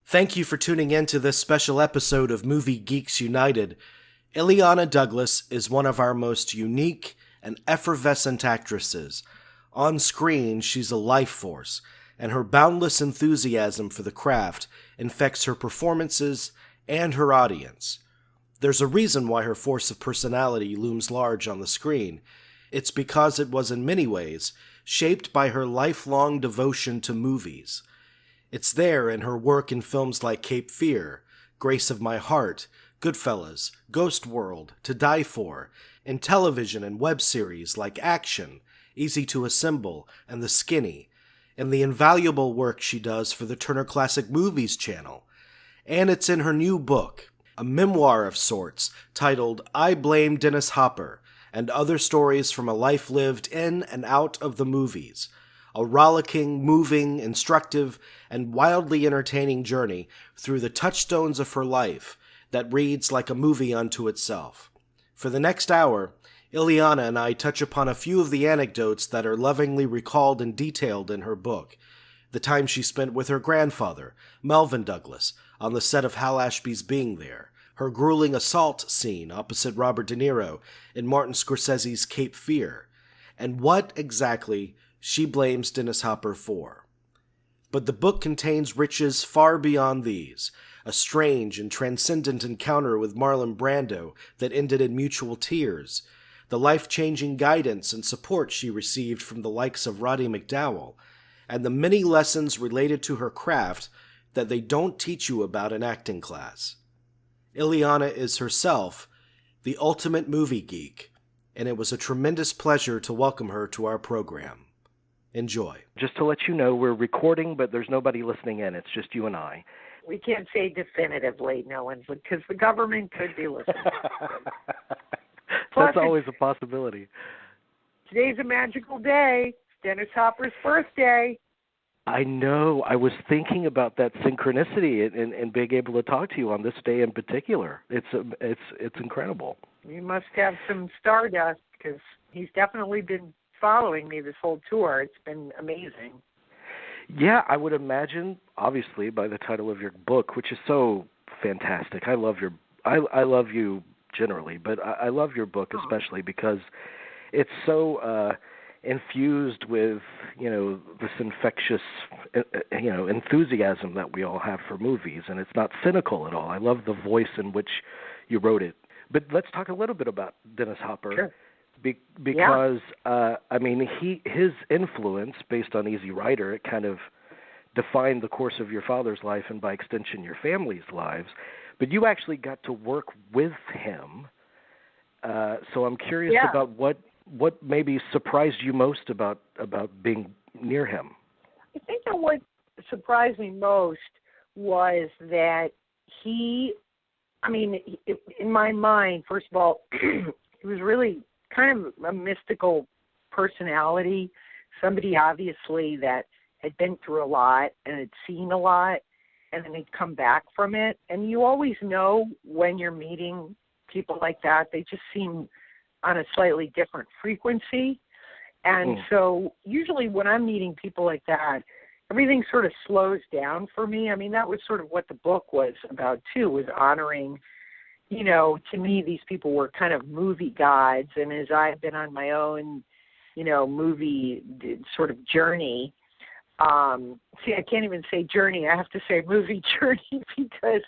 Thank you for tuning in to this special episode of Movie Geeks United. Illeana Douglas is one of our most unique and effervescent actresses. On screen, she's a life force, and her boundless enthusiasm for the craft infects her performances and her audience. There's a reason why her force of personality looms large on the screen. It's because it was in many ways shaped by her lifelong devotion to movies. It's there in her work in films like Cape Fear, Grace of My Heart, Goodfellas, Ghost World, To Die For, in television and web series like Action, Easy to Assemble, and The Skinny, in the invaluable work she does for the Turner Classic Movies channel. And it's in her new book, a memoir of sorts, titled I Blame Dennis Hopper, and Other Stories from a Life Lived in and Out of the Movies. A rollicking, moving, instructive, and wildly entertaining journey through the touchstones of her life that reads like a movie unto itself. For the next hour, Illeana and I touch upon a few of the anecdotes that are lovingly recalled and detailed in her book. The time she spent with her grandfather, Melvyn Douglas, on the set of Hal Ashby's Being There, her grueling assault scene opposite Robert De Niro in Martin Scorsese's Cape Fear, and what exactly she blames Dennis Hopper for. But the book contains riches far beyond these, a strange and transcendent encounter with Marlon Brando that ended in mutual tears, the life-changing guidance and support she received from the likes of Roddy McDowall, and the many lessons related to her craft that they don't teach you about in acting class. Illeana is herself the ultimate movie geek, and it was a tremendous pleasure to welcome her to our program. Enjoy. Just to let you know, we're recording, but there's nobody listening in. It's just you and I. We can't say definitively, no one, because the government could be listening. That's always a possibility. Today's a magical day. It's Dennis Hopper's birthday. I know. I was thinking about that synchronicity and being able to talk to you on this day in particular. It's incredible. You must have some stardust, because he's definitely been following me this whole tour. It's been amazing. Yeah, I would imagine, obviously, by the title of your book, which is so fantastic. I love you generally, but I love your book especially because it's so infused with, this infectious, enthusiasm that we all have for movies, and it's not cynical at all. I love the voice in which you wrote it. But let's talk a little bit about Dennis Hopper. Sure. Because, his influence, based on Easy Rider, it kind of defined the course of your father's life and, by extension, your family's lives. But you actually got to work with him. So I'm curious about what maybe surprised you most about being near him. I think that what surprised me most was that in my mind, first of all, he was really kind of a mystical personality, somebody obviously that had been through a lot and had seen a lot, and then he'd come back from it. And you always know when you're meeting people like that, they just seem on a slightly different frequency. And so usually when I'm meeting people like that, everything sort of slows down for me. I mean, that was sort of what the book was about too, was honoring, to me, these people were kind of movie gods. And as I've been on my own, movie sort of journey, I can't even say journey. I have to say movie journey because,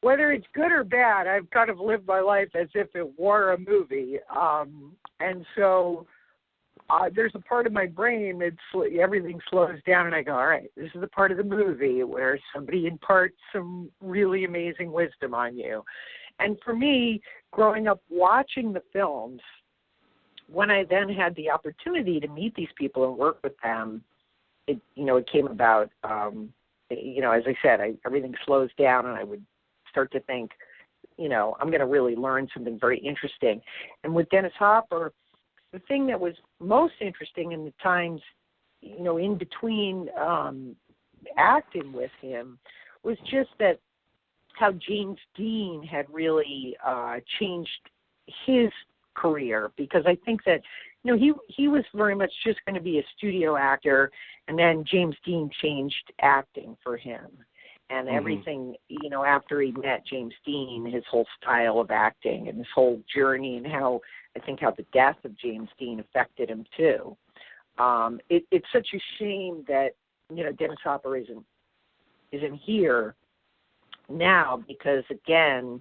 whether it's good or bad, I've kind of lived my life as if it were a movie. And so there's a part of my brain everything slows down and I go, all right, this is the part of the movie where somebody imparts some really amazing wisdom on you. And for me, growing up watching the films, when I then had the opportunity to meet these people and work with them, it came about, as I said, everything slows down and I would start to think, I'm going to really learn something very interesting. And with Dennis Hopper, the thing that was most interesting in the times, in between acting with him was just that how James Dean had really changed his career, because I think that, he was very much just going to be a studio actor, and then James Dean changed acting for him. And everything, after he met James Dean, his whole style of acting and his whole journey, and how the death of James Dean affected him too. It's such a shame that, Dennis Hopper isn't here now, because again,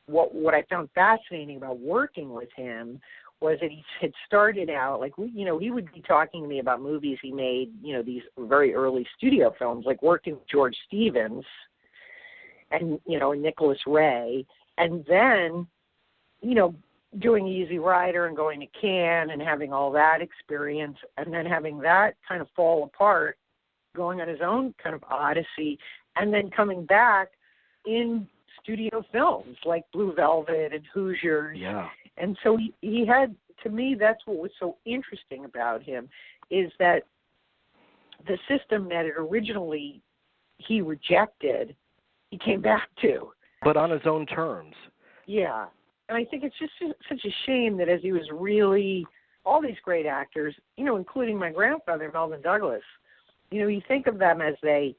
what I found fascinating about working with him was that he had started out, like, he would be talking to me about movies he made, these very early studio films, like working with George Stevens and, and Nicholas Ray, and then, doing Easy Rider and going to Cannes and having all that experience, and then having that kind of fall apart, going on his own kind of odyssey, and then coming back in studio films like Blue Velvet and Hoosiers. Yeah. And so he had, to me, that's what was so interesting about him, is that the system that it originally he rejected, he came back to. But on his own terms. Yeah. And I think it's just such a shame that as he was really, all these great actors, including my grandfather, Melvyn Douglas, you think of them as the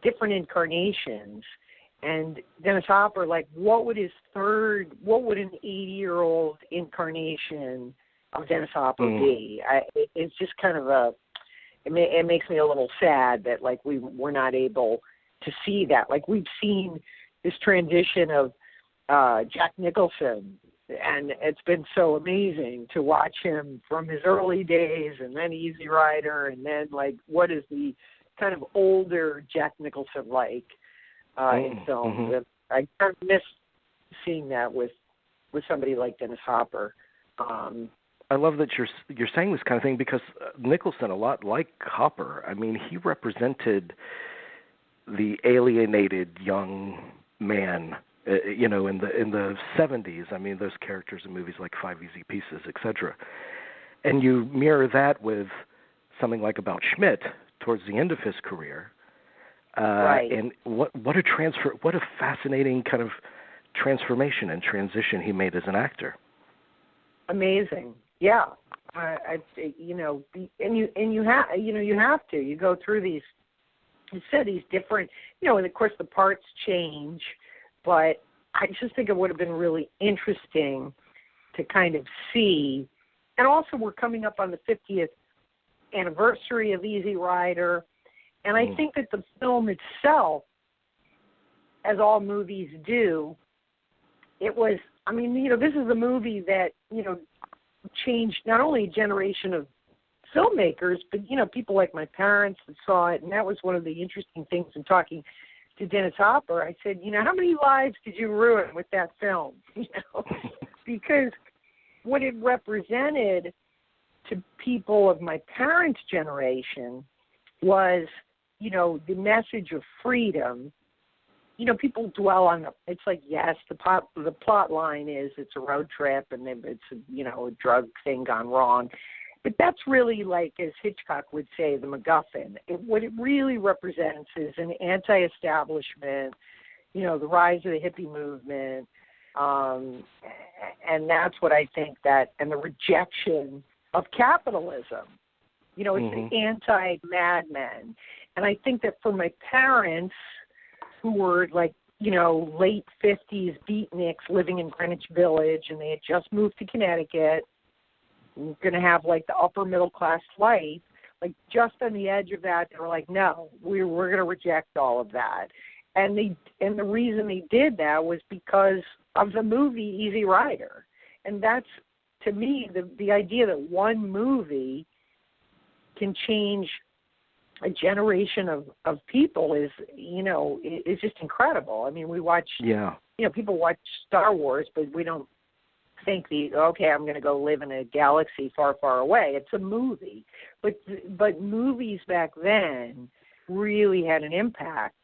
different incarnations. And Dennis Hopper, like, what would an 80-year-old incarnation of Dennis Hopper be? It's just kind of it makes me a little sad that, like, we're not able to see that. Like, we've seen this transition of Jack Nicholson, and it's been so amazing to watch him from his early days, and then Easy Rider, and then, like, what is the kind of older Jack Nicholson like? In films. I kind of miss seeing that with somebody like Dennis Hopper. I love that you're saying this kind of thing, because Nicholson, a lot like Hopper, I mean, he represented the alienated young man, in the 70s. I mean, those characters in movies like Five Easy Pieces, etc. And you mirror that with something like About Schmidt towards the end of his career. Right. And what a fascinating kind of transformation and transition he made as an actor. Amazing. Yeah. You have to. You go through these, you said, these different, and of course the parts change, but I just think it would have been really interesting to kind of see. And also, we're coming up on the 50th anniversary of Easy Rider. And I think that the film itself, as all movies do, it was, this is a movie that, changed not only a generation of filmmakers, but, people like my parents that saw it. And that was one of the interesting things in talking to Dennis Hopper. I said, how many lives did you ruin with that film? Because what it represented to people of my parents' generation was, the message of freedom. People dwell on it's like, yes, the plot line is it's a road trip and it's a drug thing gone wrong, but that's really, like, as Hitchcock would say, the MacGuffin. What it really represents is an anti-establishment, the rise of the hippie movement, and that's what I think and the rejection of capitalism. It's the anti-Mad Men. And I think that for my parents, who were, like, late 50s beatniks living in Greenwich Village, and they had just moved to Connecticut, going to have, like, the upper middle class life, like, just on the edge of that, they were like, no, we're going to reject all of that. And the reason they did that was because of the movie Easy Rider. And that's, to me, the idea that one movie can change a generation of people is just incredible. I mean, we watch, people watch Star Wars, but we don't think I'm going to go live in a galaxy far, far away. It's a movie. But movies back then really had an impact.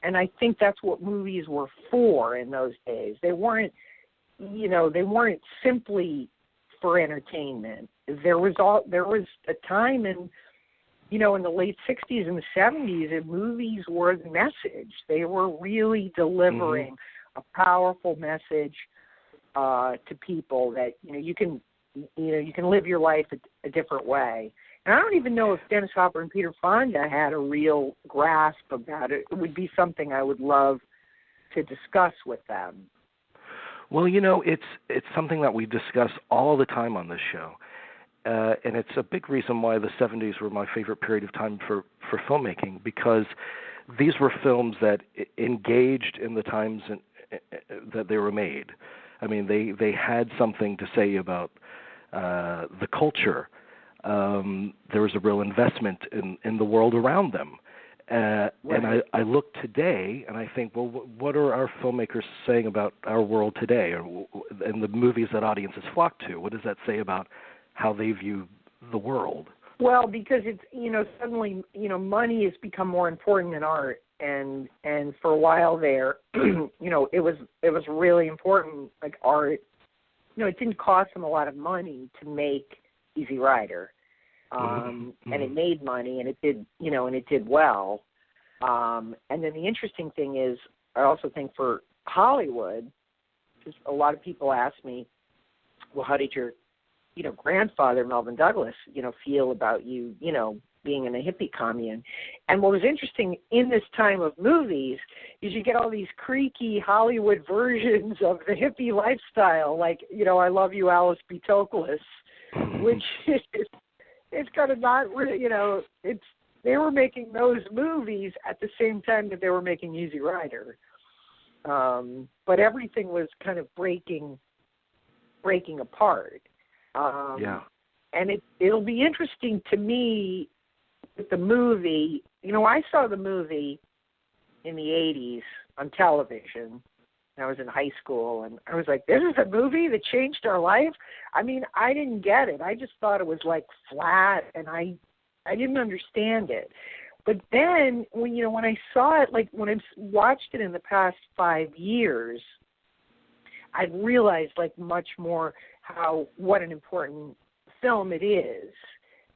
And I think that's what movies were for in those days. They weren't simply for entertainment. There was a time in the late 60s and the 70s, and movies were the message. They were really delivering a powerful message to people that you can live your life a different way. And I don't even know if Dennis Hopper and Peter Fonda had a real grasp about it. It would be something I would love to discuss with them. Well, it's something that we discuss all the time on this show. And it's a big reason why the 70s were my favorite period of time for filmmaking, because these were films that engaged in the times that they were made. I mean, they had something to say about the culture. There was a real investment in the world around them. Right. And I look today and I think, well, what are our filmmakers saying about our world today, and the movies that audiences flock to? What does that say about how they view the world? Well, because it's suddenly money has become more important than art, and for a while there, it was really important, like art. It didn't cost them a lot of money to make Easy Rider, and it made money, and it did and it did well. And then the interesting thing is, I also think for Hollywood, because a lot of people ask me, well, how did your grandfather, Melvyn Douglas, feel about you, being in a hippie commune? And what was interesting in this time of movies is you get all these creaky Hollywood versions of the hippie lifestyle, like, I Love You, Alice B. Toklas, which is, it's kind of not really, they were making those movies at the same time that they were making Easy Rider. But everything was kind of breaking apart. And it'll be interesting to me with the movie. I saw the movie in the 80s on television. I was in high school, and I was like, this is a movie that changed our life? I mean, I didn't get it. I just thought it was, like, flat, and I didn't understand it. But then, when I saw it, like, when I watched it in the past 5 years, I realized, like, much more what an important film it is,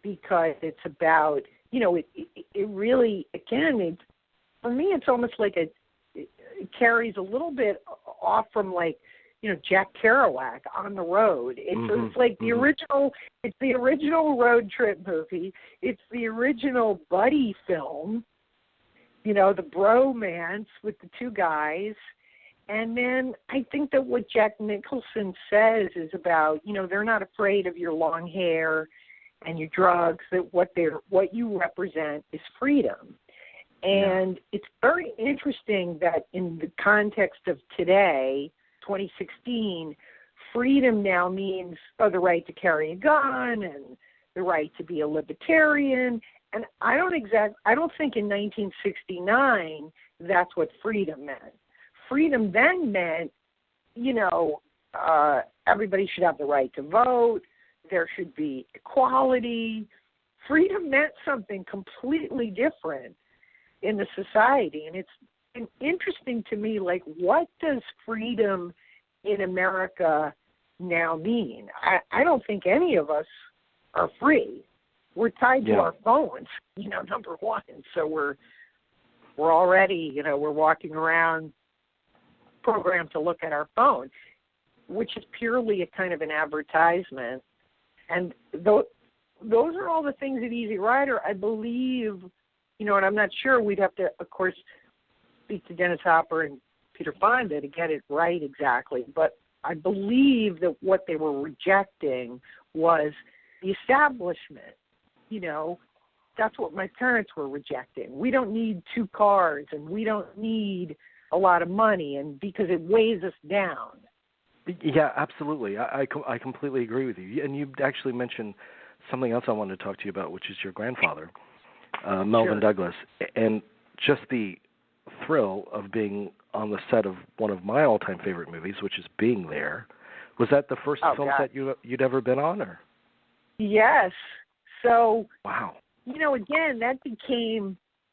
because it's about, it really, again, for me, it's almost like it carries a little bit off from, like, Jack Kerouac, On the Road. It's like the original. It's the original road trip movie. It's the original buddy film. The bromance with the two guys. And then I think that what Jack Nicholson says is about, they're not afraid of your long hair and your drugs, that what you represent is freedom. And it's very interesting that in the context of today, 2016, freedom now means the right to carry a gun and the right to be a libertarian. And I don't think in 1969 that's what freedom meant. Freedom then meant, everybody should have the right to vote. There should be equality. Freedom meant something completely different in the society. And it's been interesting to me, like, what does freedom in America now mean? I don't think any of us are free. We're tied to our phones, number one. So we're already, we're walking around programmed to look at our phone, which is purely a kind of an advertisement. And those are all the things at Easy Rider, I believe, and I'm not sure, we'd have to, of course, speak to Dennis Hopper and Peter Fonda to get it right exactly. But I believe that what they were rejecting was the establishment. That's what my parents were rejecting. We don't need 2 cars, and we don't need a lot of money, and because it weighs us down. Yeah, absolutely. I completely agree with you. And you actually mentioned something else I wanted to talk to you about, which is your grandfather, Melvyn Douglas, and just the thrill of being on the set of one of my all-time favorite movies, which is Being There. Was that the first film set you'd ever been on, or? Yes. So, wow. Again,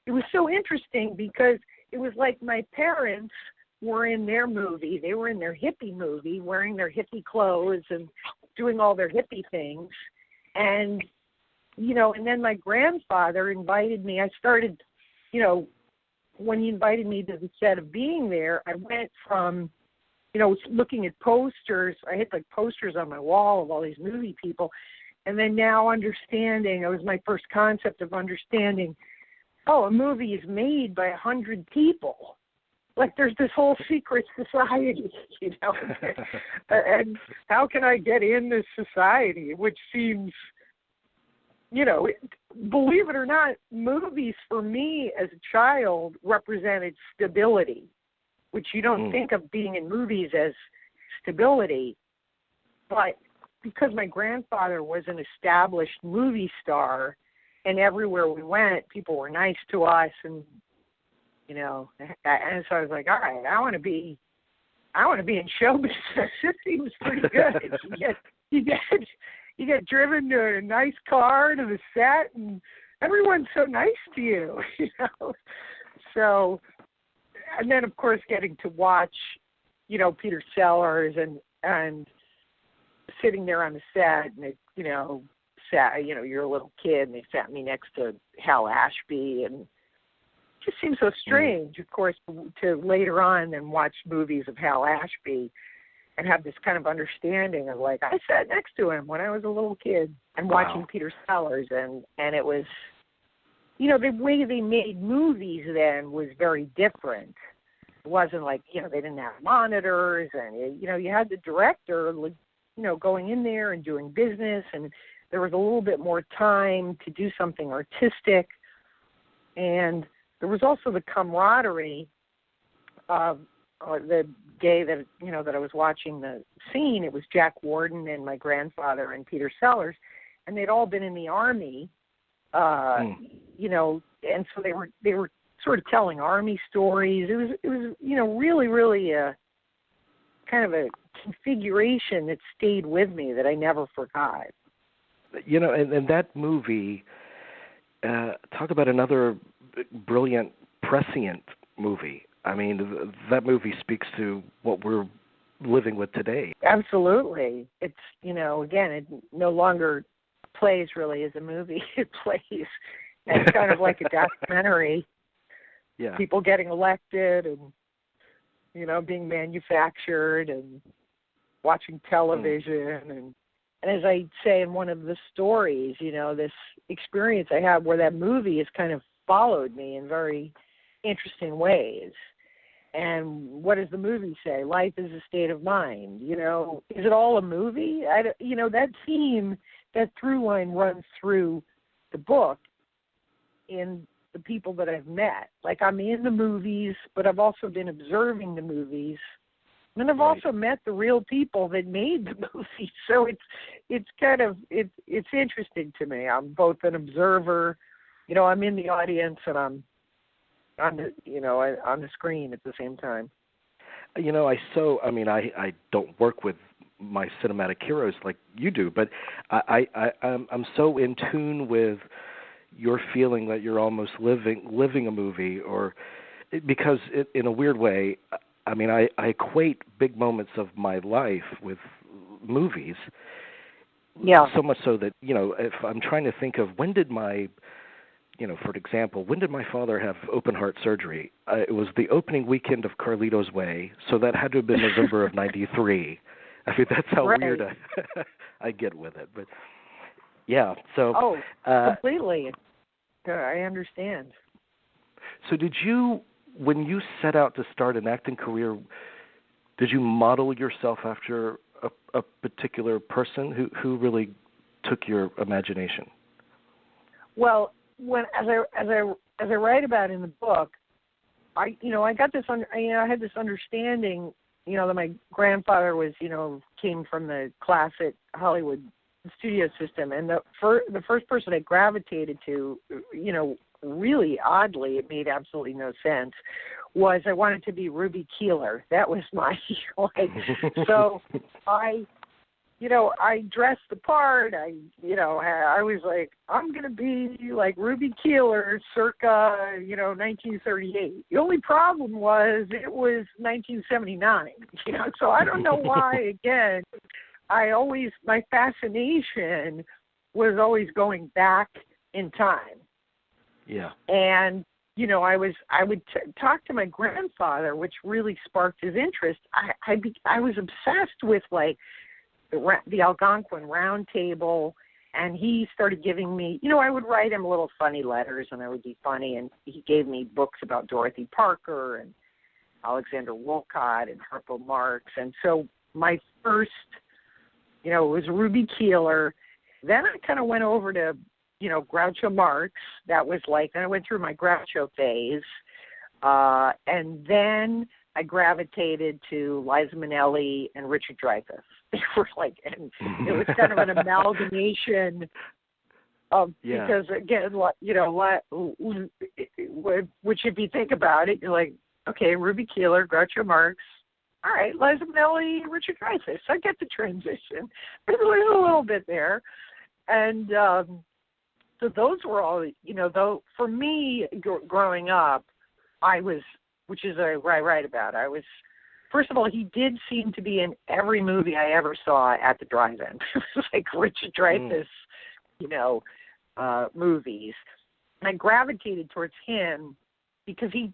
it was so interesting because it was like my parents were in their movie. They were in their hippie movie, wearing their hippie clothes and doing all their hippie things. And, and then my grandfather invited me. I started, when he invited me to the set of Being There, I went from looking at posters. I had like posters on my wall of all these movie people. And then now understanding, it was my first concept of understanding, a movie is made by 100 people. Like there's this whole secret society, and how can I get in this society, which seems, believe it or not, movies for me as a child represented stability, which you don't think of being in movies as stability. But because my grandfather was an established movie star, and everywhere we went, people were nice to us, and and so I was like, all right, I want to be in show business. It seems pretty good. You get driven to a nice car to the set, and everyone's so nice to you, So, and then of course getting to watch, Peter Sellers and sitting there on the set, and you're a little kid, and they sat me next to Hal Ashby, and it just seems so strange, of course, to later on then watch movies of Hal Ashby and have this kind of understanding of like, I sat next to him when I was a little kid and watching Peter Sellers, and it was, the way they made movies then was very different. It wasn't like, they didn't have monitors, and, you had the director, going in there and doing business, and there was a little bit more time to do something artistic. And there was also the camaraderie of the day that, that I was watching the scene. It was Jack Warden and my grandfather and Peter Sellers, and they'd all been in the Army, and so they were sort of telling Army stories. It was really, really a kind of a configuration that stayed with me that I never forgot. And that movie, talk about another brilliant, prescient movie. I mean, that movie speaks to what we're living with today. Absolutely. It's, again, it no longer plays really as a movie. It plays as kind of like a documentary. Yeah. People getting elected and, being manufactured and watching television. And as I say in one of the stories, this experience I had where that movie has kind of followed me in very interesting ways. And what does the movie say? Life is a state of mind. Is it all a movie? That theme, that through line runs through the book in the people that I've met. Like, I'm in the movies, but I've also been observing the movies. And I've also met the real people that made the movie. So it's kind of, it's interesting to me. I'm both an observer, I'm in the audience, and I'm on the screen at the same time. I don't work with my cinematic heroes like you do, but I'm so in tune with your feeling that you're almost living a movie, or because in a weird way, I equate big moments of my life with movies. Yeah. So much so that, if I'm trying to think of when did my father have open heart surgery? It was the opening weekend of Carlito's Way, so that had to have been November of '93. I mean, that's how weird I get with it. But yeah, so completely. I understand. So did you, when you set out to start an acting career, did you model yourself after a particular person who really took your imagination? Well, as I write about in the book, I got this I had this understanding, that my grandfather was, came from the classic Hollywood studio system, and the first person I gravitated to, really oddly, it made absolutely no sense, was I wanted to be Ruby Keeler. That was my so I dressed the part. I was like, I'm going to be like Ruby Keeler circa, 1938. The only problem was it was 1979, so I don't know why, again, my fascination was always going back in time. Yeah. And I would talk to my grandfather, which really sparked his interest. I was obsessed with like the Algonquin Round Table, and he started giving me, I would write him little funny letters, and I would be funny, and he gave me books about Dorothy Parker and Alexander Woollcott and Harpo Marx, and so my first, it was Ruby Keeler. Then I kind of went over to Groucho Marx. That was like, then I went through my Groucho phase. And then I gravitated to Liza Minnelli and Richard Dreyfuss. They were like, and it was kind of an amalgamation of, because again, which if you think about it, you're like, okay, Ruby Keeler, Groucho Marx. All right, Liza Minnelli, Richard Dreyfuss. I get the transition. There's a little bit there. And, so those were all, though, for me, growing up, which is what I write about, first of all, he did seem to be in every movie I ever saw at the drive-in. It was like Richard Dreyfuss, movies. And I gravitated towards him because he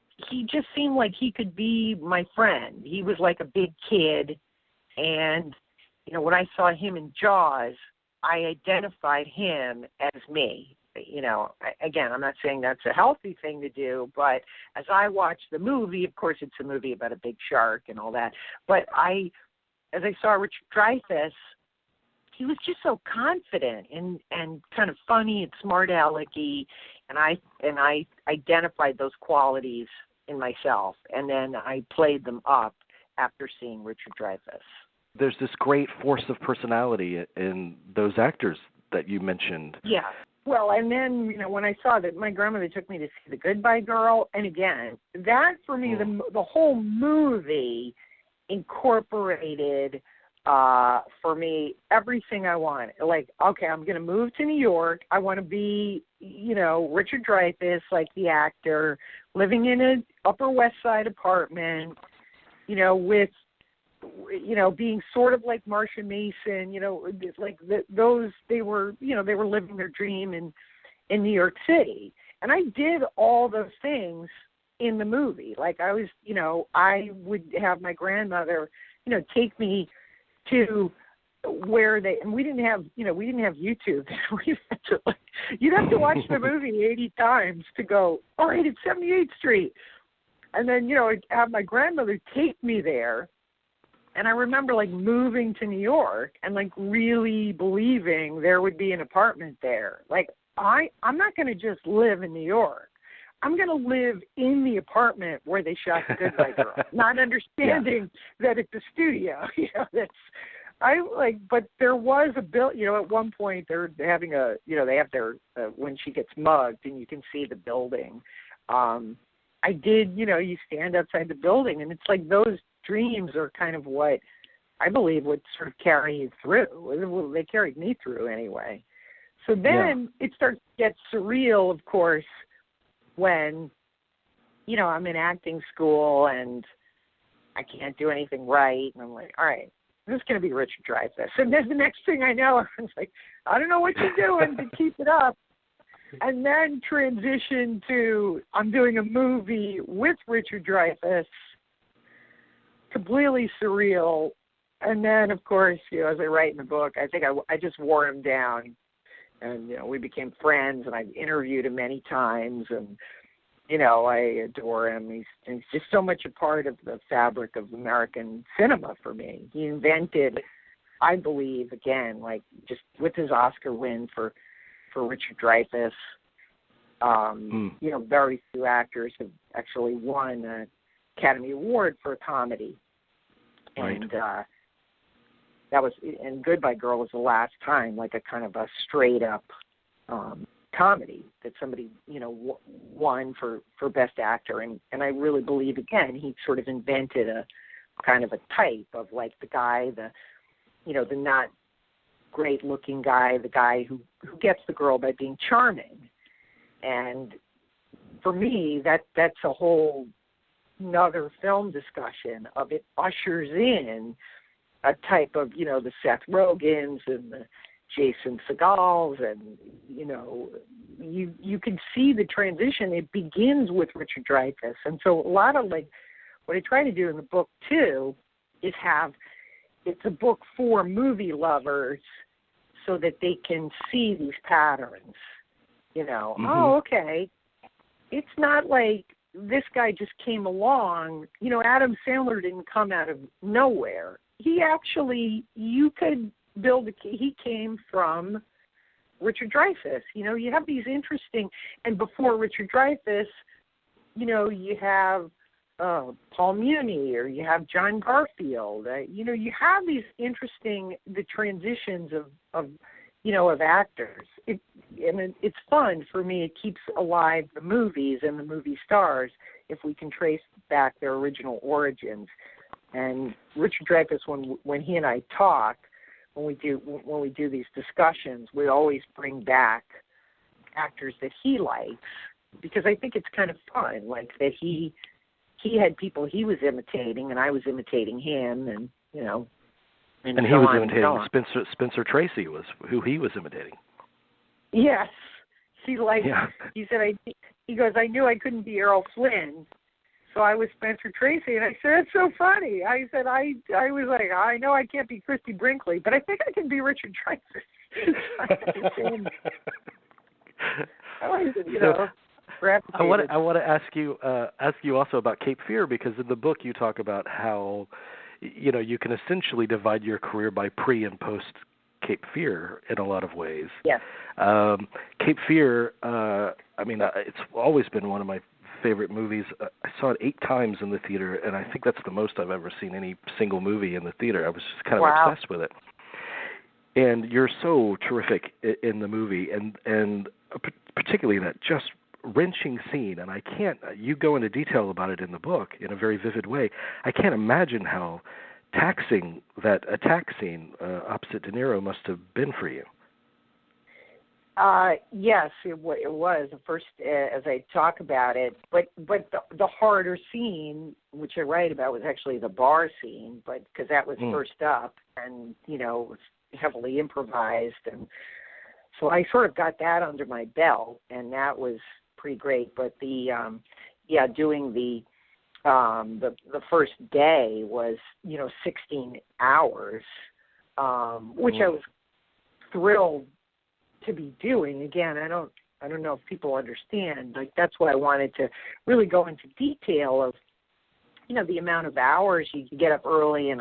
just seemed like he could be my friend. He was like a big kid. And, when I saw him in Jaws, I identified him as me. Again, I'm not saying that's a healthy thing to do, but as I watched the movie, of course, it's a movie about a big shark and all that. But as I saw Richard Dreyfuss, he was just so confident and kind of funny and smart alecky, and I identified those qualities in myself, and then I played them up after seeing Richard Dreyfuss. There's this great force of personality in those actors that you mentioned. Yeah. Well, and then, when I saw that, my grandmother took me to see The Goodbye Girl, and again, that for me, the whole movie incorporated, for me, everything I wanted. Like, okay, I'm going to move to New York. I want to be, Richard Dreyfuss, like the actor, living in an Upper West Side apartment, with, being sort of like Marsha Mason, like they were living their dream in New York City. And I did all those things in the movie. Like I was, I would have my grandmother, take me to where and we didn't have YouTube. You'd have to watch the movie 80 times to go, all right, it's 78th Street. And then, I'd have my grandmother take me there. And I remember, like, moving to New York and, like, really believing there would be an apartment there. Like, I'm not going to just live in New York. I'm going to live in the apartment where they shot The Goodbye Girl, not understanding that it's a studio. But there was a at one point they're having they have their, when she gets mugged and you can see the building. I did, you stand outside the building and it's like those dreams are kind of what I believe would sort of carry you through. They carried me through anyway. So then it starts to get surreal, of course, when, I'm in acting school and I can't do anything right. And I'm like, all right, this is going to be Richard Dreyfuss. And then the next thing I know, I was like, I don't know what you're doing to keep it up. And then transition to I'm doing a movie with Richard Dreyfuss, completely surreal. And then, of course, as I write in the book, I think I just wore him down. And, we became friends, and I've interviewed him many times. And, I adore him. He's just so much a part of the fabric of American cinema for me. He invented, I believe, again, like just with his Oscar win for Richard Dreyfuss, very few actors have actually won an Academy Award for a comedy. Right. And that was, and Goodbye Girl was the last time, like a kind of a straight up comedy that somebody, won for Best Actor. And I really believe, again, he sort of invented a kind of a type of like the guy, the not great looking guy, the guy who gets the girl by being charming. And for me, that's a whole another film discussion of it ushers in a type of, the Seth Rogans and the, Jason Segal's, and you can see the transition. It begins with Richard Dreyfuss, and so a lot of like what I try to do in the book too is it's a book for movie lovers so that they can see these patterns. Oh, okay. It's not like this guy just came along. Adam Sandler didn't come out of nowhere. He actually, you could build he came from Richard Dreyfuss. You have these interesting, and before Richard Dreyfuss, you have Paul Muni, or you have John Garfield. You have these interesting, the transitions of actors. It's fun for me. It keeps alive the movies and the movie stars if we can trace back their original origins. And Richard Dreyfuss, when he and I talk, when we do these discussions, we always bring back actors that he likes, because I think it's kind of fun, like that he had people he was imitating, and I was imitating him, and and he was imitating Spencer Tracy was who he was imitating. Yes, he said he goes, I knew I couldn't be Errol Flynn, so I was Spencer Tracy, and I said, that's so funny. I said, I was like, I know I can't be Christy Brinkley, but I think I can be Richard Dreyfuss. I want to ask you also about Cape Fear, because in the book you talk about how you can essentially divide your career by pre and post Cape Fear in a lot of ways. Yes. Cape Fear, it's always been one of my favorite movies. I saw it 8 times in the theater, and I think that's the most I've ever seen any single movie in the theater. I was just kind of obsessed with it. And you're so terrific in the movie, and particularly that just wrenching scene. And you go into detail about it in the book in a very vivid way. I can't imagine how taxing that attack scene opposite De Niro must have been for you. Yes, it was the first, as I talk about it, but the harder scene, which I write about, was actually the bar scene, but because that was first up, and it was heavily improvised, and so I sort of got that under my belt, and that was pretty great. But doing the first day was 16 hours, which I was thrilled to be doing. Again, I don't know if people understand. Like, that's why I wanted to really go into detail of the amount of hours. You could get up early, and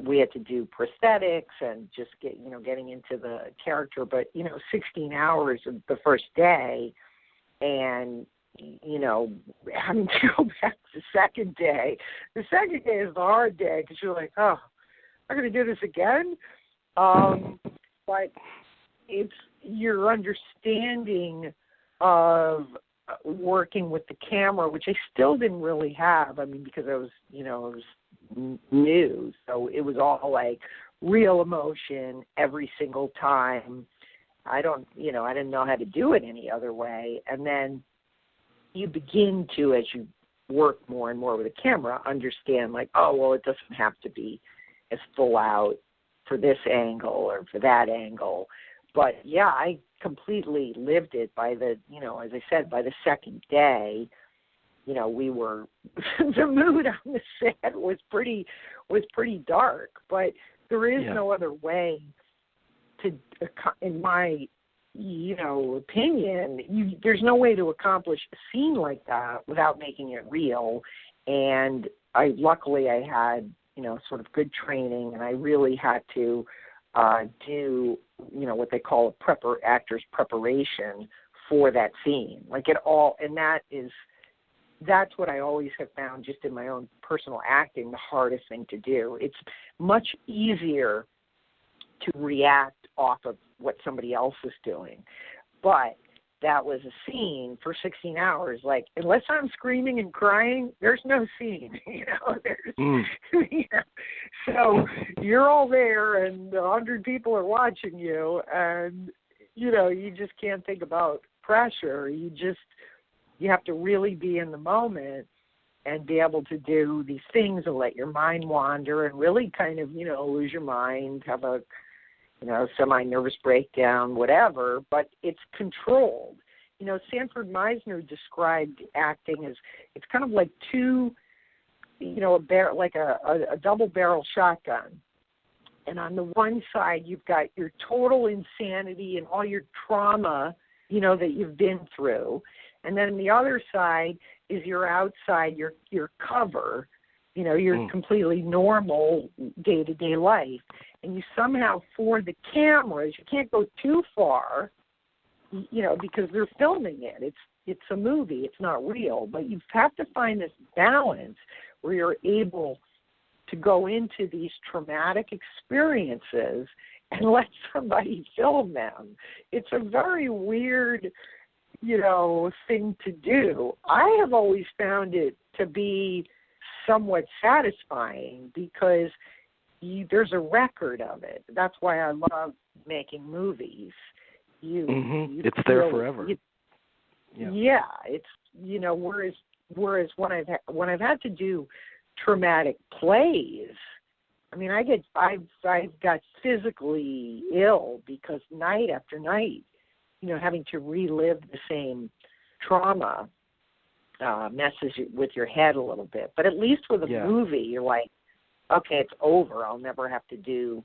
we had to do prosthetics and just getting into the character. But 16 hours of the first day, and having to go back the second day. The second day is the hard day, because you're like, oh, I'm going to do this again. But it's your understanding of working with the camera, which I still didn't really have. Because I was, it was new, so it was all like real emotion every single time. I didn't know how to do it any other way. And then you begin to, as you work more and more with the camera, understand like, oh, well, it doesn't have to be as full out for this angle or for that angle. But yeah, I completely lived it by the, as I said, by the second day, we were, the mood on the set was pretty dark, but there is no other way to, in my, opinion, there's no way to accomplish a scene like that without making it real. And luckily I had, sort of good training, and I really had to do, what they call a actor's preparation for that scene. Like it all, and that's what I always have found, just in my own personal acting, the hardest thing to do. It's much easier to react off of what somebody else is doing. But that was a scene for 16 hours. Like, unless I'm screaming and crying, there's no scene, So you're all there, and 100 people are watching you, and, you just can't think about pressure. You have to really be in the moment and be able to do these things and let your mind wander and really kind of, lose your mind, have a, semi-nervous breakdown, whatever, but it's controlled. Sanford Meisner described acting as it's kind of like two, a double-barrel shotgun. And on the one side, you've got your total insanity and all your trauma, that you've been through. And then the other side is your outside, your cover, your completely normal day-to-day life. And you somehow, for the cameras, you can't go too far, because they're filming it. It's a movie. It's not real. But you have to find this balance where you're able to go into these traumatic experiences and let somebody film them. It's a very weird, thing to do. I have always found it to be somewhat satisfying because there's a record of it. That's why I love making movies. It's there forever. Yeah, it's whereas when I've had to do traumatic plays, I've got physically ill because night after night, having to relive the same trauma messes with your head a little bit. But at least with a movie, you're like, okay, it's over. I'll never have to do,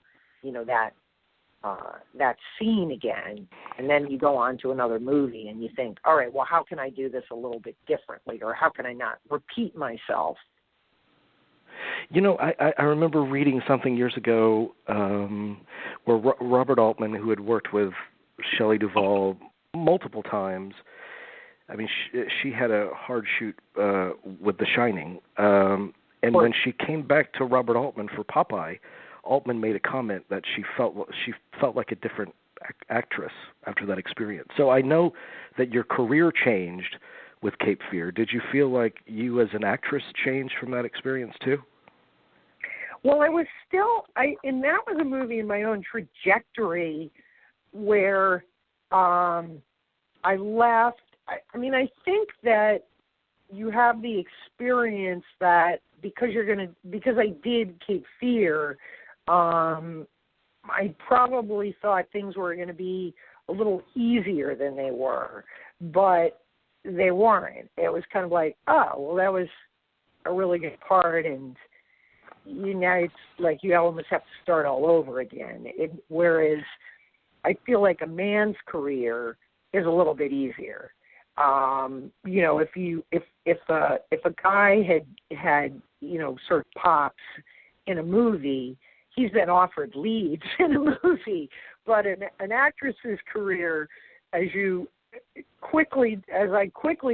that scene again. And then you go on to another movie and you think, all right, well, how can I do this a little bit differently, or how can I not repeat myself? I remember reading something years ago where Robert Altman, who had worked with Shelley Duvall multiple times, she had a hard shoot with The Shining, and when she came back to Robert Altman for Popeye, Altman made a comment that she felt like a different actress after that experience. So I know that your career changed with Cape Fear. Did you feel like you as an actress changed from that experience too? Well, and that was a movie in my own trajectory where I left. I think that you have the experience that because I did Cape Fear, I probably thought things were going to be a little easier than they were, but they weren't. It was kind of like, oh, well, that was a really good part, and it's like you almost have to start all over again. Whereas I feel like a man's career is a little bit easier. If a guy had sort of pops in a movie, he's been offered leads in a movie. But an actress's career, as I quickly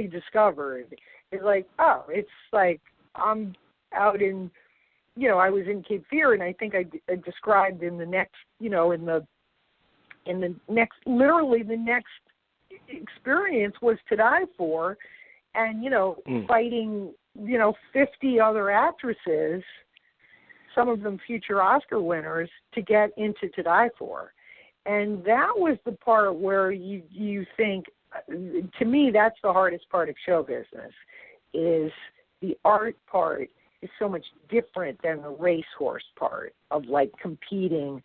discovered, is like, oh, it's like I'm out in, I was in Cape Fear, and I think I described in the next, literally the next experience was To Die For, and fighting 50 other actresses, some of them future Oscar winners, to get into To Die For. And that was the part where you think, to me, that's the hardest part of show business, is the art part is so much different than the racehorse part of like competing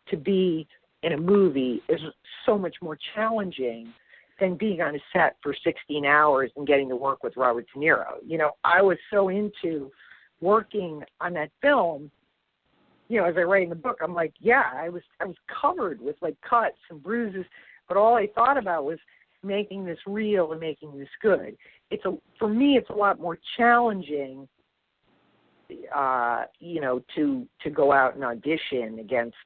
to be in a movie is so much more challenging than being on a set for 16 hours and getting to work with Robert De Niro. I was so into working on that film, as I write in the book, I'm like, I was covered with like cuts and bruises, but all I thought about was making this real and making this good. For me, it's a lot more challenging, to go out and audition against,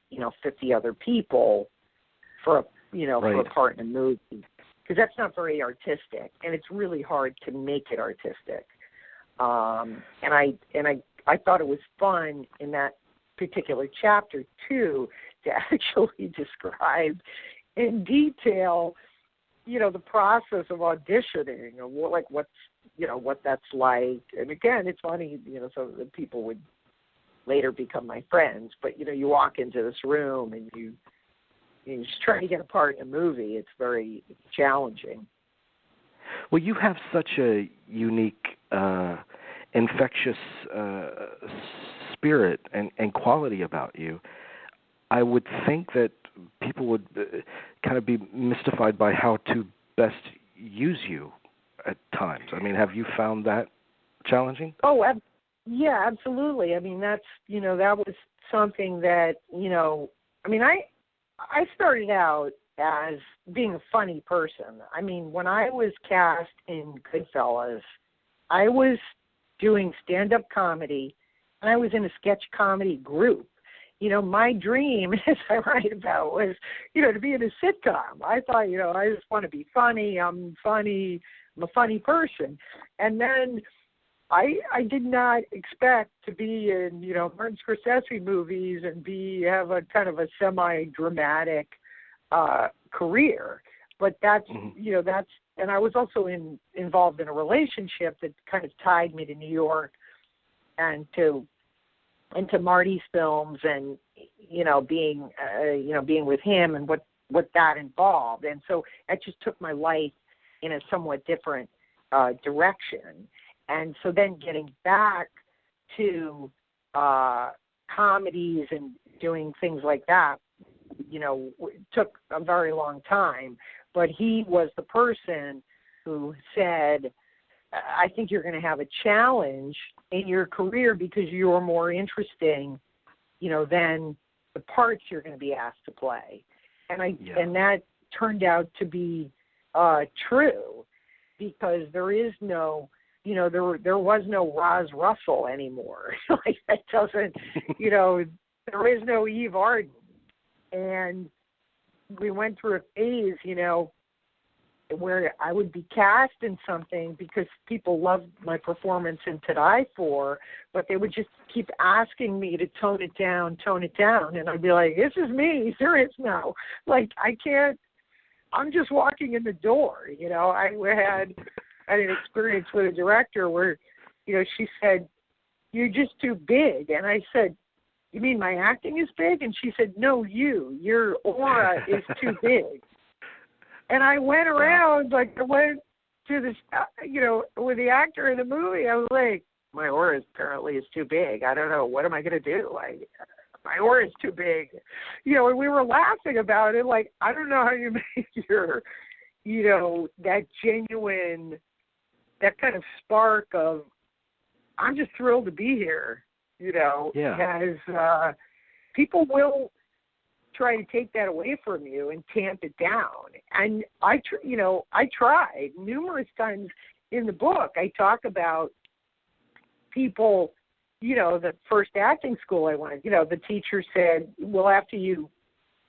50 other people for a part in a movie, because that's not very artistic, and it's really hard to make it artistic. And I thought it was fun in that particular chapter too to actually describe in detail, the process of auditioning and what that's like. And again, it's funny, so the people would later become my friends, but you walk into this room and you just try to get a part in a movie. It's very challenging. Well, you have such a unique, infectious spirit and quality about you. I would think that people would kind of be mystified by how to best use you at times. I mean, have you found that challenging? Oh, yeah, absolutely. I mean, that's, that was something that, I mean, I started out as being a funny person. I mean, when I was cast in Goodfellas, I was doing stand-up comedy, and I was in a sketch comedy group. My dream, as I write about, was, to be in a sitcom. I thought, I just want to be funny. I'm funny. I'm a funny person. And then I did not expect to be in, Martin Scorsese movies and have a kind of a semi-dramatic career. But that's, and I was also involved in a relationship that kind of tied me to New York and to Marty's films and, being with him and what that involved. And so that just took my life in a somewhat different direction. And so then getting back to comedies and doing things like that, took a very long time. But he was the person who said, I think you're going to have a challenge in your career because you're more interesting, than the parts you're going to be asked to play. And and that turned out to be true, because there is no, there was no Roz Russell anymore. Like, that doesn't, there is no Eve Arden. And we went through a phase, where I would be cast in something because people loved my performance in To Die For, but they would just keep asking me to tone it down. And I'd be like, this is me, serious now. Like, I can't, I'm just walking in the door. I had an experience with a director where, she said, you're just too big. And I said, you mean my acting is big? And she said, no, your aura is too big. And I went around, I went to this, with the actor in the movie. I was like, my aura apparently is too big. I don't know. What am I going to do? My aura is too big. And we were laughing about it. Like, I don't know how you make your, that genuine, that kind of spark of, I'm just thrilled to be here, as people will try to take that away from you and tamp it down. And I tried numerous times in the book. I talk about people, the first acting school I went, the teacher said, well, after you,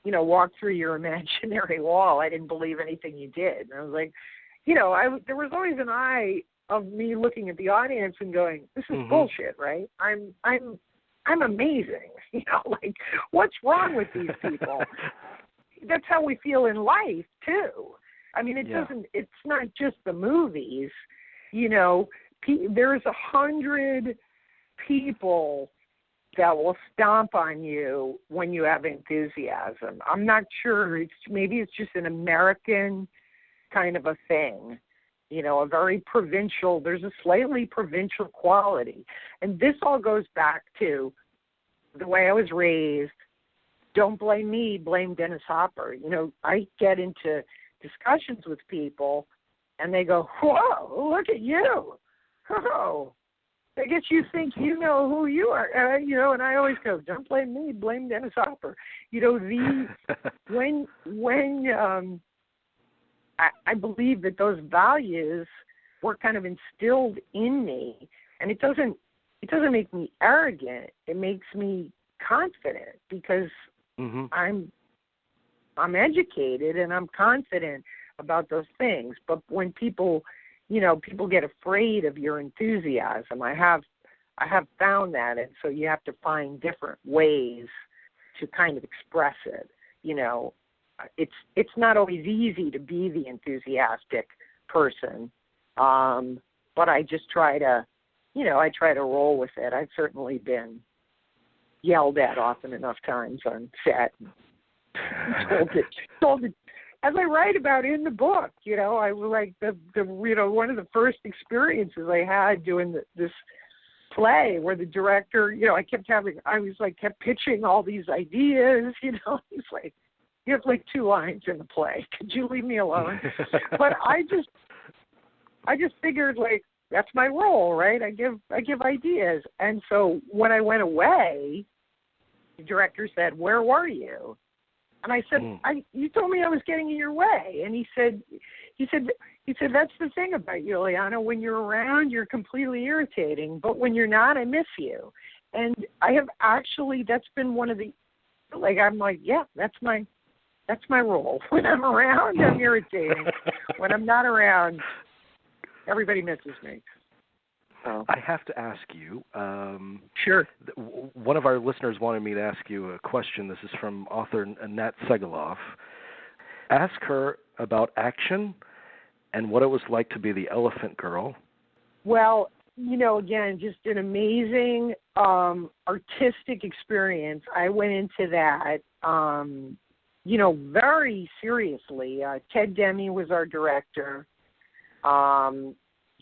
walk through your imaginary wall, I didn't believe anything you did. And I was like, there was always an eye of me looking at the audience and going, this is bullshit, right? I'm amazing. What's wrong with these people? That's how we feel in life too. I mean, it's not just the movies, there's 100 people that will stomp on you when you have enthusiasm. I'm not sure. Maybe it's just an American kind of a thing, a very provincial, there's a slightly provincial quality. And this all goes back to the way I was raised. Don't blame me, blame Dennis Hopper. I get into discussions with people and they go, whoa, look at you. Oh, I guess you think you know who you are. And I always go, don't blame me, blame Dennis Hopper. I believe that those values were kind of instilled in me, and it doesn't make me arrogant. It makes me confident because I'm educated and I'm confident about those things. But when people get afraid of your enthusiasm, I have found that, and so you have to find different ways to kind of express it. It's not always easy to be the enthusiastic person, but I just try to roll with it. I've certainly been yelled at often enough times on set, told it. As I write about in the book, I was like the one of the first experiences I had doing this play where the director, I kept pitching all these ideas, he's like, you have like 2 lines in the play. Could you leave me alone? But I just figured, like, that's my role, right? I give ideas. And so when I went away, the director said, "Where were you?" And I said, "You told me I was getting in your way." And he said, "That's the thing about you, Illeana. When you're around, you're completely irritating. But when you're not, I miss you." And I have actually, that's been one of the, like, I'm like, yeah, that's my role. When I'm around, I'm irritating. When I'm not around, everybody misses me. So. I have to ask you. Sure. One of our listeners wanted me to ask you a question. This is from author Annette Segaloff. Ask her about action and what it was like to be the Elephant Girl. Well, again, just an amazing artistic experience. I went into that, very seriously. Ted Demme was our director.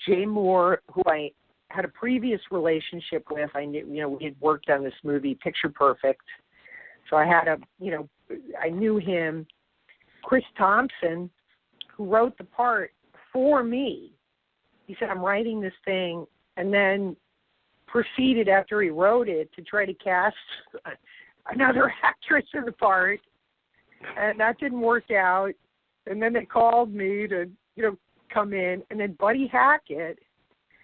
Jay Moore, who I had a previous relationship with, I knew, we had worked on this movie, Picture Perfect. So I had I knew him. Chris Thompson, who wrote the part for me, he said, "I'm writing this thing," and then proceeded after he wrote it to try to cast another actress in the part. And that didn't work out. And then they called me to, come in. And then Buddy Hackett,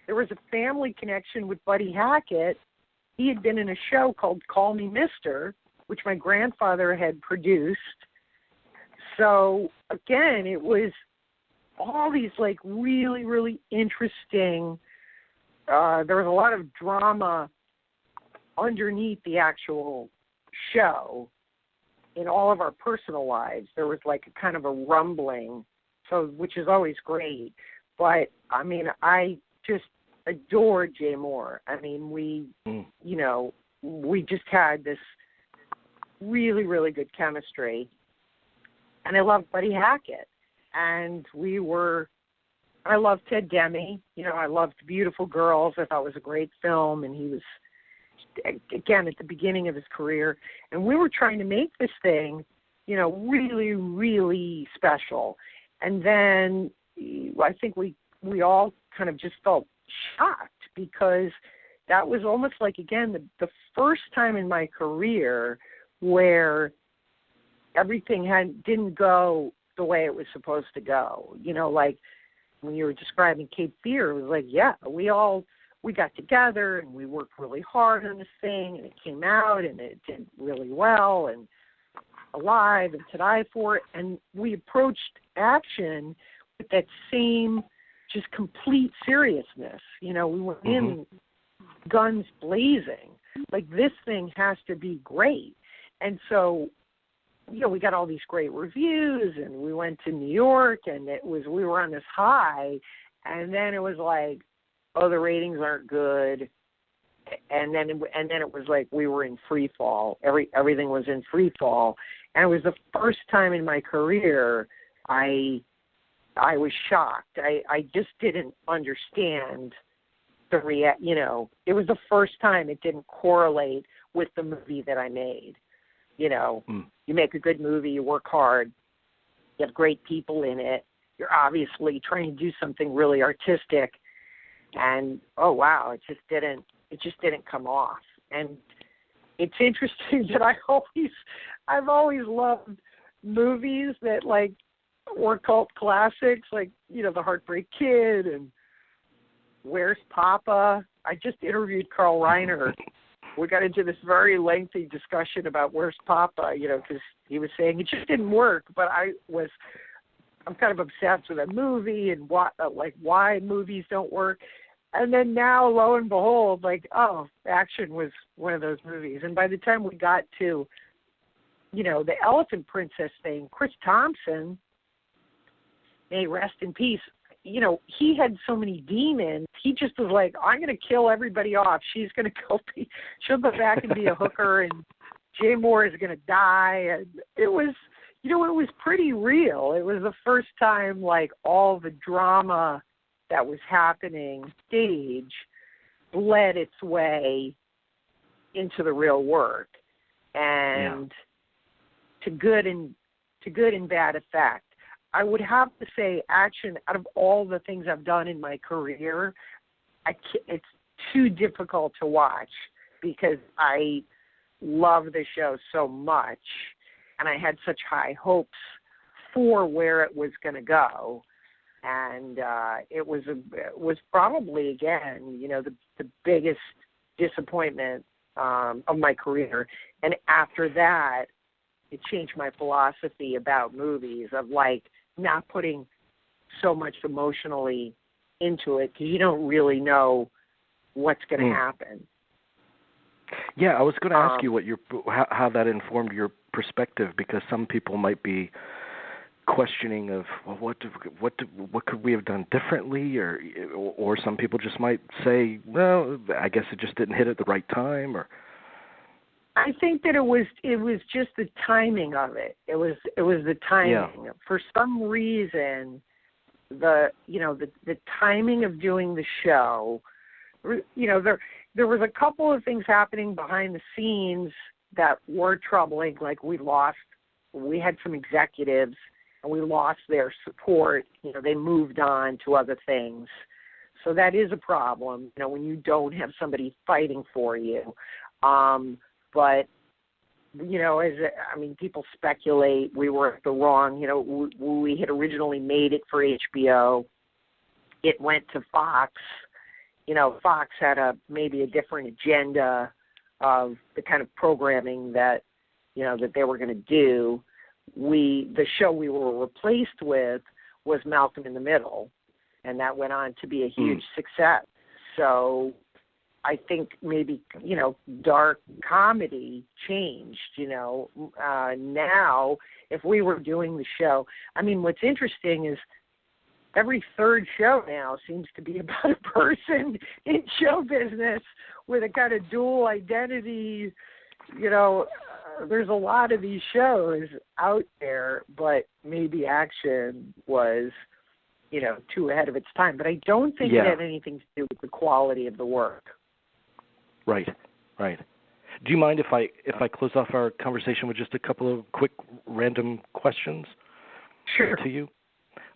there was a family connection with Buddy Hackett. He had been in a show called Call Me Mister, which my grandfather had produced. So, again, it was all these, like, really, really interesting, there was a lot of drama underneath the actual show. In all of our personal lives, there was like a kind of a rumbling, which is always great. But, I mean, I just adored Jay Moore. I mean, we just had this really, really good chemistry. And I loved Buddy Hackett. And I loved Ted Demme. I loved Beautiful Girls. I thought it was a great film. And he was, again, at the beginning of his career. And we were trying to make this thing, really, really special. And then I think we all kind of just felt shocked because that was almost like, again, the first time in my career where everything didn't go the way it was supposed to go. Like when you were describing Cape Fear, it was like, yeah, we got together and we worked really hard on this thing and it came out and it did really well and Alive and To Die For, and we approached action with that same just complete seriousness. We went in guns blazing. Like, this thing has to be great. And so, we got all these great reviews and we went to New York and we were on this high, and then it was like, oh, the ratings aren't good. And then it was like we were in free fall. Everything was in free fall. And it was the first time in my career I was shocked. I just didn't understand it was the first time it didn't correlate with the movie that I made. You make a good movie, you work hard, you have great people in it, you're obviously trying to do something really artistic, and oh wow, it just didn't come off. And it's interesting that I've always loved movies that like were cult classics, like The Heartbreak Kid and Where's Papa. I just interviewed Carl Reiner. We got into this very lengthy discussion about Where's Papa, because he was saying it just didn't work. But I'm kind of obsessed with that movie and why movies don't work. And then now, lo and behold, Action was one of those movies. And by the time we got to, the Elephant Princess thing, Chris Thompson, may rest in peace, he had so many demons. He just was like, I'm going to kill everybody off. She's going to she'll go back and be a hooker, and Jay Moore is going to die. And it was, it was pretty real. It was the first time, all the drama that was happening stage bled its way into the real work, and to good and bad effect. I would have to say, action, out of all the things I've done in my career, it's too difficult to watch because I love the show so much, and I had such high hopes for where it was going to go. And it was probably, again, the biggest disappointment of my career. And after that, it changed my philosophy about movies, of like not putting so much emotionally into it because you don't really know what's going to happen. Yeah, I was going to ask you how that informed your perspective, because some people might be questioning of, well, what could we have done differently, or some people just might say, well, I guess it just didn't hit at the right time, or. I think that it was just the timing of it. It was the timing. Yeah. For some reason, the timing of doing the show, there was a couple of things happening behind the scenes that were troubling. Like we had some executives and we lost their support. They moved on to other things. So that is a problem, when you don't have somebody fighting for you. But, people speculate we were at the wrong, we had originally made it for HBO. It went to Fox. Fox had maybe a different agenda of the kind of programming that they were going to do. The show we were replaced with was Malcolm in the Middle, and that went on to be a huge success. So I think maybe, dark comedy changed, now if we were doing the show. What's interesting is every third show now seems to be about a person in show business with a kind of dual identity. There's a lot of these shows out there, but maybe action was, too ahead of its time. But I don't think it had anything to do with the quality of the work. Right. Do you mind if I close off our conversation with just a couple of quick random questions? Sure. To you?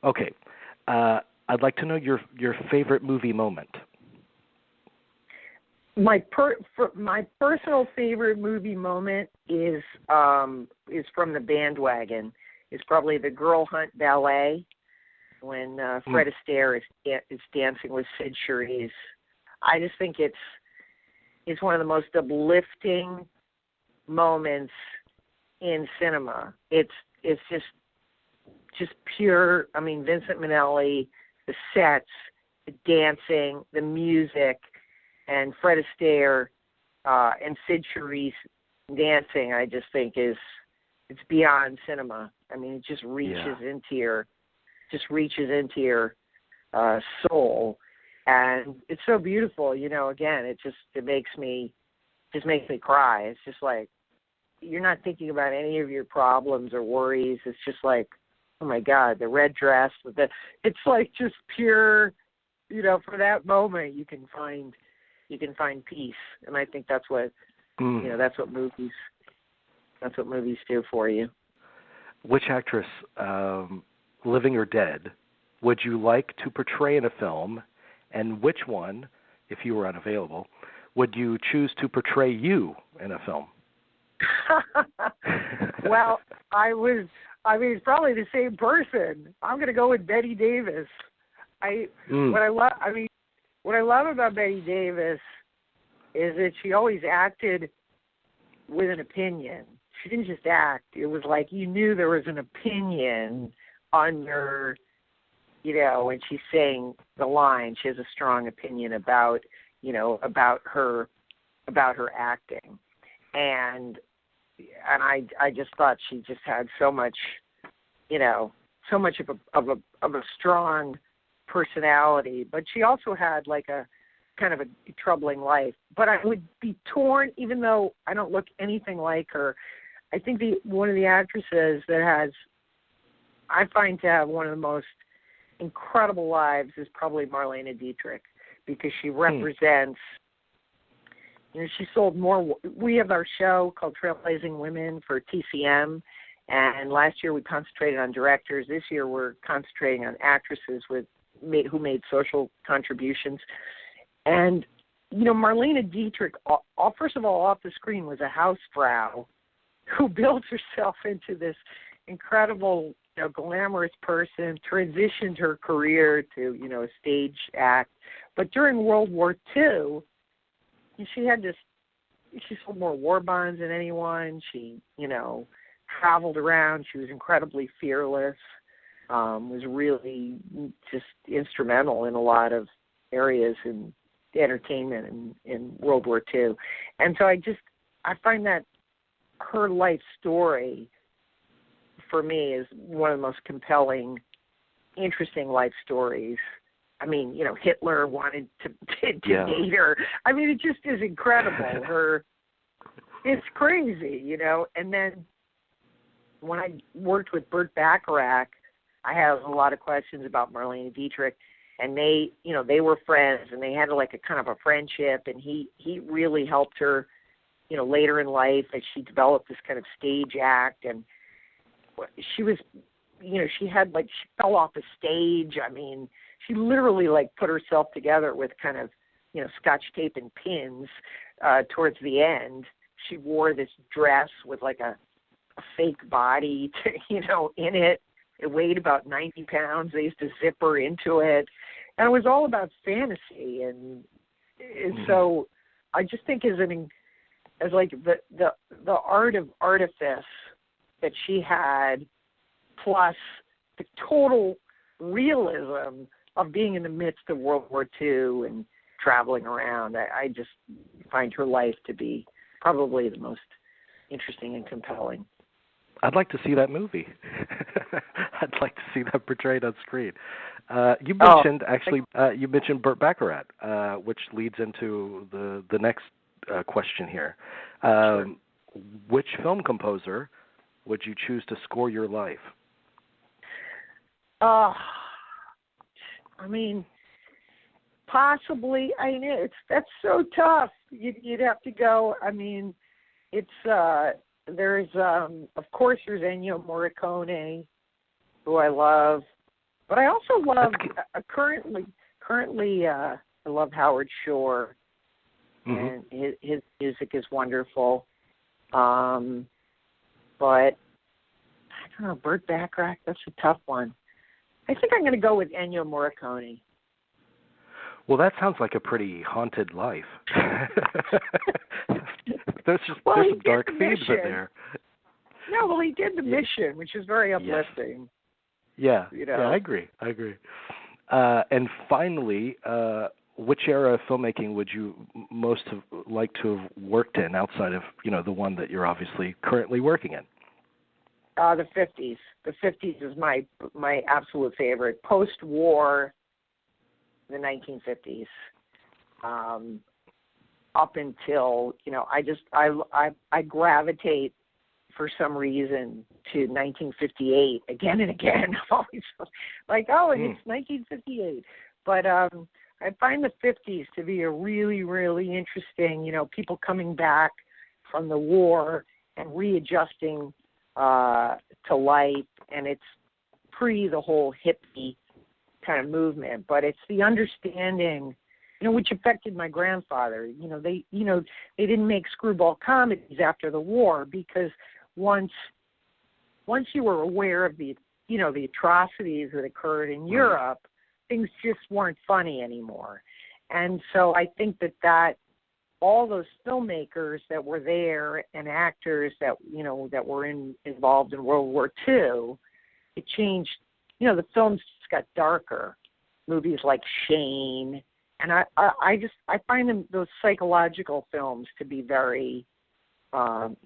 Okay. I'd like to know your favorite movie moment. My personal favorite movie moment is from The Bandwagon. It's probably the Girl Hunt ballet when Fred Astaire is dancing with Sid Charisse. I just think it's one of the most uplifting moments in cinema. It's just pure. Vincent Minnelli, the sets, the dancing, the music, and Fred Astaire and Sid Charisse dancing. I just think it's beyond cinema. It just reaches into your soul. And it's so beautiful, again, it makes me cry. It's just like, you're not thinking about any of your problems or worries. It's just like, oh my God, the red dress it's like just pure, for that moment you can find peace. And I think that's what, that's what movies do for you. Which actress, living or dead, would you like to portray in a film? And which one, if you were unavailable, would you choose to portray you in a film? Well, it's probably the same person. I'm going to go with Bette Davis. What I love about Bette Davis is that she always acted with an opinion. She didn't just act. It was like you knew there was an opinion under, when she's saying the line. She has a strong opinion about her acting, and I just thought she just had so much of a strong personality, but she also had like a kind of a troubling life. But I would be torn, even though I don't look anything like her. I think one of the actresses I find to have one of the most incredible lives is probably Marlene Dietrich, because she represents she sold more. We have our show called Trailblazing Women for TCM, and last year we concentrated on directors. This year we're concentrating on actresses who made social contributions. And, Marlene Dietrich, first of all, off the screen was a housefrau who built herself into this incredible, glamorous person, transitioned her career to, a stage act. But during World War II, she sold more war bonds than anyone. She, traveled around. She was incredibly fearless, was really just instrumental in a lot of areas in entertainment in World War II. And so I find that her life story, for me, is one of the most compelling, interesting life stories. I mean, Hitler wanted to date her. I mean, it just is incredible. It's crazy, And then when I worked with Burt Bacharach, I have a lot of questions about Marlene Dietrich, and they were friends, and they had like a kind of a friendship, and he really helped her, later in life as she developed this kind of stage act, and she was, she fell off a stage. I mean, she literally put herself together with kind of, Scotch tape and pins towards the end. She wore this dress with a fake body, in it. It weighed about 90 pounds. They used to zip her into it. And it was all about fantasy. And so I just think as the art of artifice that she had, plus the total realism of being in the midst of World War II and traveling around, I just find her life to be probably the most interesting and compelling. I'd like to see that movie. I'd like to see that portrayed on screen. You mentioned Burt Bacharach, which leads into the next question here. Sure. Which film composer would you choose to score your life? I mean, possibly. That's so tough. You'd have to go. I mean, it's there's of course there's Ennio Morricone, who I love, but I also love currently I love Howard Shore, and his music is wonderful. But I don't know, Burt Bacharach, that's a tough one. I think I'm going to go with Ennio Morricone. Well, that sounds like a pretty haunted life. There's some dark themes in there. No, well, he did The Mission, which is very uplifting. Yeah, I agree. And finally, which era of filmmaking would you most have liked to have worked in outside of, the one that you're obviously currently working in? The 50s. The 50s is my absolute favorite. Post-war, the 1950s. Up until, I gravitate for some reason to 1958 again and again. I'm always it's 1958. But I find the 50s to be a really, really interesting, people coming back from the war and readjusting to life, and it's pre the whole hippie kind of movement, but it's the understanding, which affected my grandfather. They didn't make screwball comedies after the war because once you were aware of the atrocities that occurred in Europe, things just weren't funny anymore. And so I think that all those filmmakers that were there and actors that were involved in World War II, it changed. The films just got darker. Movies like Shane, and I find those psychological films to be very, kind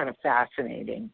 of fascinating.